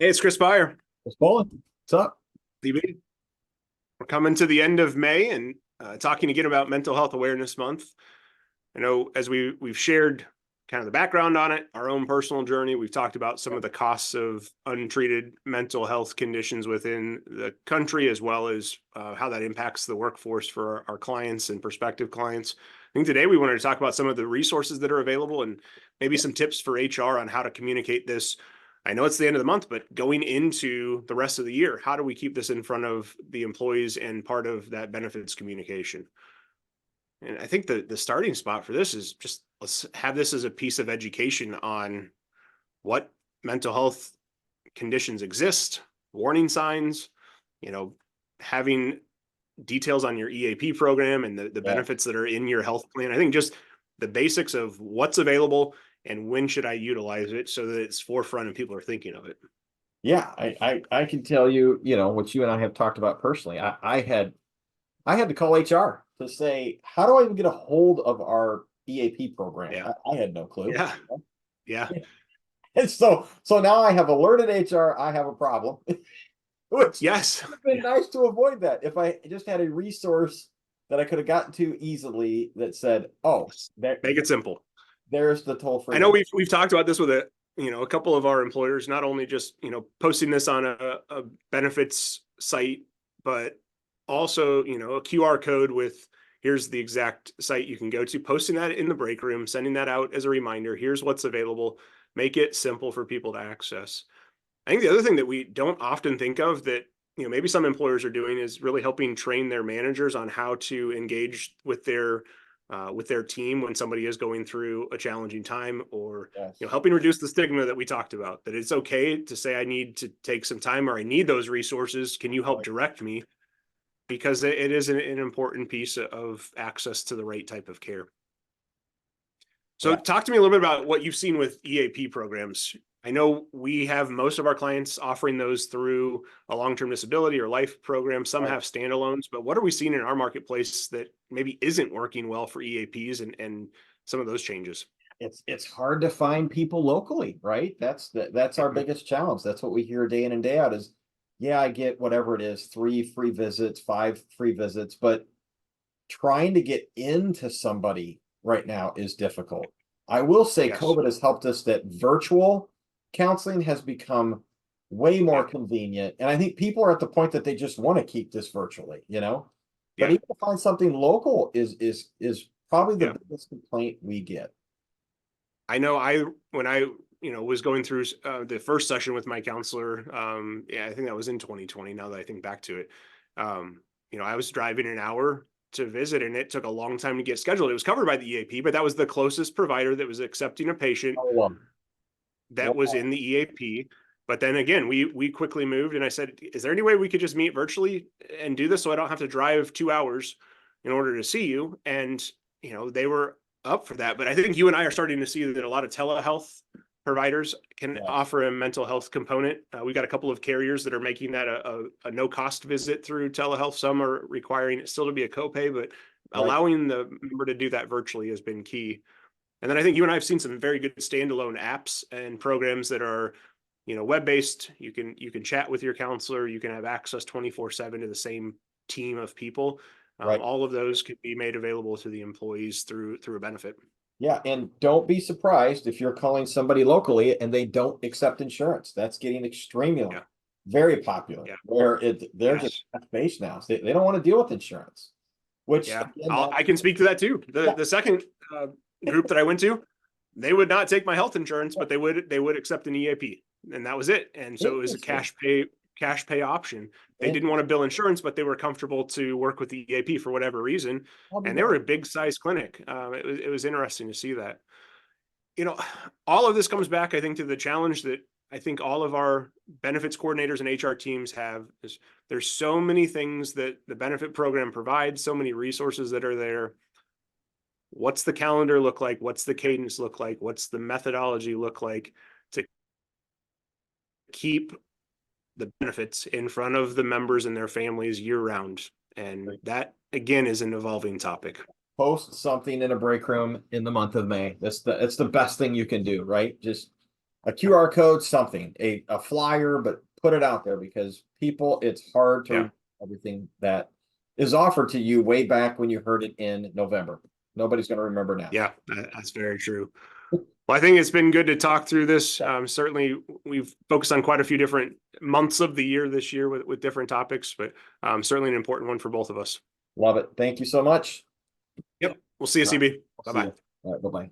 Hey, it's Chris Byer. It's Bowling. What's up? DB. We're coming to the end of May and talking again about Mental Health Awareness Month. I know as we've shared kind of the background on it, our own personal journey. We've talked about some of the costs of untreated mental health conditions within the country, as well as how that impacts the workforce for our clients and prospective clients. I think today we wanted to talk about some of the resources that are available and maybe some tips for HR on how to communicate this. I know it's the end of the month, but going into the rest of the year, how do we keep this in front of the employees and part of that benefits communication? And I think the starting spot for this is just let's have this as a piece of education on what mental health conditions exist, warning signs, you know, having details on your EAP program and the Yeah. benefits that are in your health plan. I think just the basics of what's available and when should I utilize it so that it's forefront and people are thinking of it. Yeah, I can tell you, what you and I have talked about personally. I had to call HR to say, how do I even get a hold of our EAP program? Yeah. I had no clue. Yeah. Yeah. And so now I have alerted HR I have a problem, which Yes. would have been nice to avoid that if I just had a resource that I could have gotten to easily that said, oh, Make it simple. there's the toll I free know number. we've talked about this with a couple of our employers, not only just posting this on a benefits site, but also a QR code with here's the exact site you can go to, posting that in the break room, sending that out as a reminder. Here's what's available. Make it simple for people to access. I think the other thing that we don't often think of that maybe some employers are doing is really helping train their managers on how to engage with their team when somebody is going through a challenging time, or Yes. helping reduce the stigma that we talked about. That it's okay to say I need to take some time or I need those resources. Can you help Right. direct me? Because it is an important piece of access to the right type of care. So Yeah. talk to me a little bit about what you've seen with EAP programs. I know we have most of our clients offering those through a long-term disability or life program. Some Right. have standalones, but what are we seeing in our marketplace that maybe isn't working well for EAPs and some of those changes? It's hard to find people locally, right? That's our Mhm. biggest challenge. That's what we hear day in and day out is, yeah, I get whatever it is, 3 free visits, 5 free visits, but trying to get into somebody right now is difficult. I will say Yes. COVID has helped us that virtual counseling has become way more Yeah. convenient. And I think people are at the point that they just want to keep this virtually. But Yeah. even to find something local is probably the Yeah. biggest complaint we get. I know when I was going through the first session with my counselor, yeah, I think that was in 2020 now that I think back to it. I was driving an hour to visit and it took a long time to get scheduled. It was covered by the EAP, but that was the closest provider that was accepting a patient Oh, that was wow. in the EAP. But then again, we quickly moved and I said, is there any way we could just meet virtually and do this so I don't have to drive 2 hours in order to see you? And they were up for that. But I think you and I are starting to see that a lot of telehealth providers can Yes. offer a mental health component. We've got a couple of carriers that are making that a no cost visit through telehealth. Some are requiring it still to be a copay, but Right. allowing the member to do that virtually has been key. And then I think you and I have seen some very good standalone apps and programs that are, web based. You can chat with your counselor. You can have access 24/7 to the same team of people. Right. All of those can be made available to the employees through a benefit. Yeah, and don't be surprised if you're calling somebody locally and they don't accept insurance. That's getting extremely Yeah. very popular Yeah. where they're just Yes. based now. They don't want to deal with insurance, which Yeah. again, I can speak to that too. The yeah, the second group that I went to, they would not take my health insurance, but they would accept an EAP, and that was it. And so it was a interesting. cash pay option. They didn't want to Interesting. bill insurance, but they were comfortable to work with the EAP for whatever reason. I'll be And they were darned. a big size clinic. It was interesting to see that. You know, all of this comes back, I think, to the challenge that I think all of our benefits coordinators and HR teams have is there's so many things that the benefit program provides, so many resources that are there. What's the calendar look like? What's the cadence look like? What's the methodology look like to keep the benefits in front of the members and their families year round? And that again is an evolving topic. Post something in a break room in the month of May. It's the best thing you can do, right? Just a QR code, something, a flyer, but put it out there because people, it's hard to Yeah. remember everything that is offered to you way back when you heard it in November. Nobody's going to remember now. Yeah, that's very true. Well, I think it's been good to talk through this. Certainly, we've focused on quite a few different months of the year this year with different topics, but certainly an important one for both of us. Love it. Thank you so much. Yep. We'll see you, All right. CB. I'll see Bye-bye. you. All right, bye-bye.